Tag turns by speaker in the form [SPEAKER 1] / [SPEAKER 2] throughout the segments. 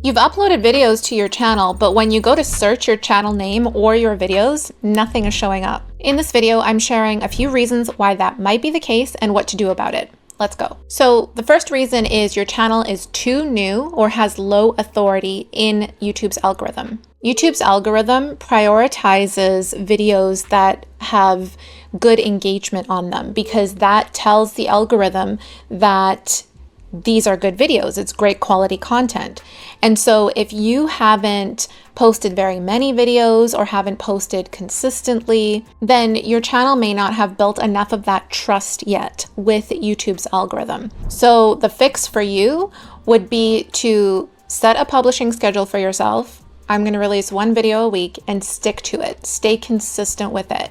[SPEAKER 1] You've uploaded videos to your channel, but when you go to search your channel name or your videos, nothing is showing up. In this video, I'm sharing a few reasons why that might be the case and what to do about it. Let's go. So the first reason is your channel is too new or has low authority in YouTube's algorithm. YouTube's algorithm prioritizes videos that have good engagement on them because that tells the algorithm that these are good videos. It's great quality content. And so if you haven't posted very many videos or haven't posted consistently, then your channel may not have built enough of that trust yet with YouTube's algorithm. So the fix for you would be to set a publishing schedule for yourself. I'm going to release one video a week and stick to it. Stay consistent with it.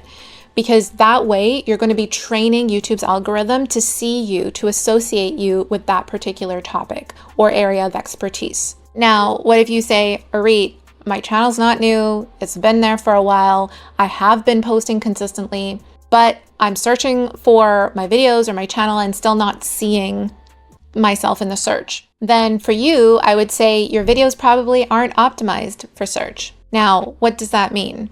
[SPEAKER 1] Because that way you're going to be training YouTube's algorithm to see you, to associate you with that particular topic or area of expertise. Now, what if you say, Auret, my channel's not new, it's been there for a while, I have been posting consistently, but I'm searching for my videos or my channel and still not seeing myself in the search. Then for you, I would say your videos probably aren't optimized for search. Now, what does that mean?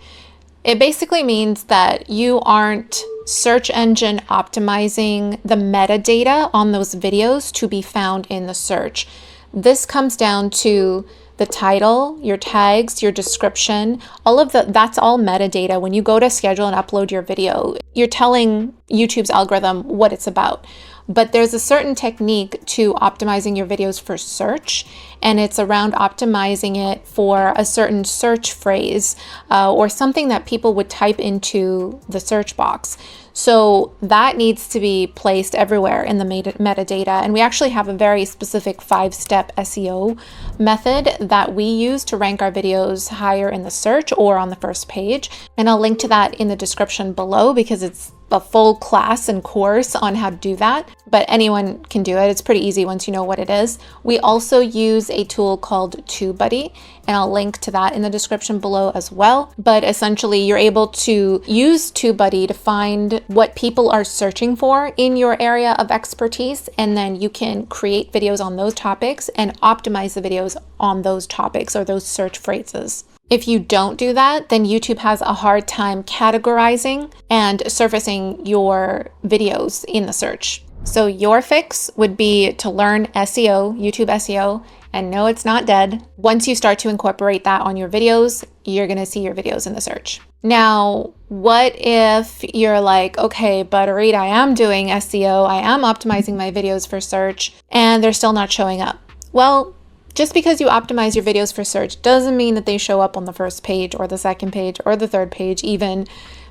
[SPEAKER 1] It basically means that you aren't search engine optimizing the metadata on those videos to be found in the search. This comes down to the title, your tags, your description, that's all metadata. When you go to schedule and upload your video, you're telling YouTube's algorithm what it's about. But there's a certain technique to optimizing your videos for search, and it's around optimizing it for a certain search phrase or something that people would type into the search box. So that needs to be placed everywhere in the metadata. And we actually have a very specific 5-step SEO method that we use to rank our videos higher in the search or on the first page. And I'll link to that in the description below because it's a full class and course on how to do that, but anyone can do it. It's pretty easy once you know what it is. We also use a tool called TubeBuddy, and I'll link to that in the description below as well. But essentially, you're able to use TubeBuddy to find what people are searching for in your area of expertise, and then you can create videos on those topics and optimize the videos on those topics or those search phrases. If you don't do that, then YouTube has a hard time categorizing and surfacing your videos in the search. So your fix would be to learn SEO, YouTube SEO, and no, it's not dead. Once you start to incorporate that on your videos, you're going to see your videos in the search. Now, what if you're like, okay, but Auret, I am doing SEO, I am optimizing my videos for search, and they're still not showing up? Well, just because you optimize your videos for search doesn't mean that they show up on the first page or the second page or the third page even,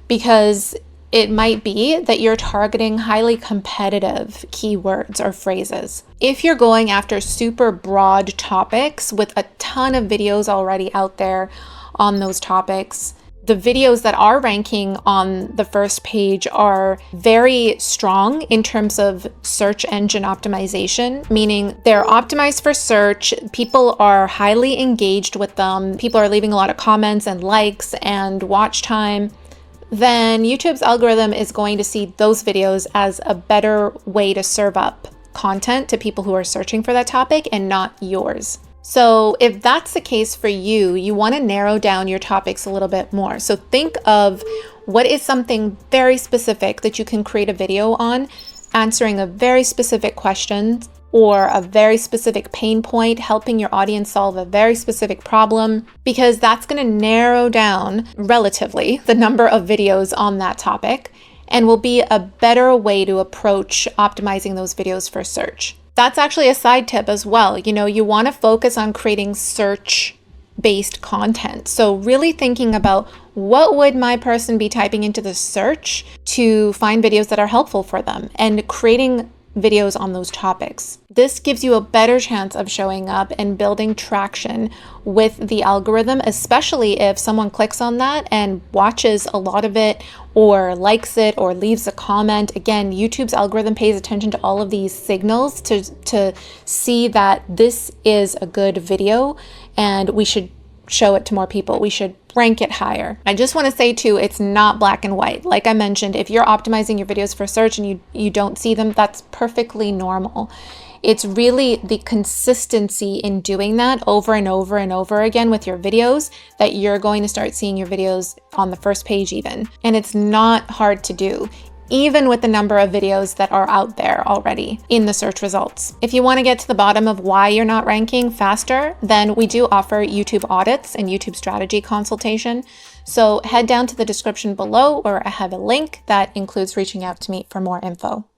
[SPEAKER 1] because it might be that you're targeting highly competitive keywords or phrases. If you're going after super broad topics with a ton of videos already out there on those topics, the videos that are ranking on the first page are very strong in terms of search engine optimization, meaning they're optimized for search. People are highly engaged with them. People are leaving a lot of comments and likes and watch time. Then YouTube's algorithm is going to see those videos as a better way to serve up content to people who are searching for that topic and not yours. So if that's the case for you, you want to narrow down your topics a little bit more. So think of what is something very specific that you can create a video on, answering a very specific question or a very specific pain point, helping your audience solve a very specific problem, because that's going to narrow down relatively the number of videos on that topic and will be a better way to approach optimizing those videos for search. That's actually a side tip as well. You want to focus on creating search-based content. So really thinking about what would my person be typing into the search to find videos that are helpful for them and creating videos on those topics. This gives you a better chance of showing up and building traction with the algorithm, especially if someone clicks on that and watches a lot of it or likes it or leaves a comment. Again, YouTube's algorithm pays attention to all of these signals to see that this is a good video and we should show it to more people. We should rank it higher. I just want to say too, it's not black and white. Like I mentioned, if you're optimizing your videos for search and you don't see them, that's perfectly normal. It's really the consistency in doing that over and over and over again with your videos that you're going to start seeing your videos on the first page even. And it's not hard to do, even with the number of videos that are out there already in the search results. If you want to get to the bottom of why you're not ranking faster, then we do offer YouTube audits and YouTube strategy consultation. So head down to the description below, where I have a link that includes reaching out to me for more info.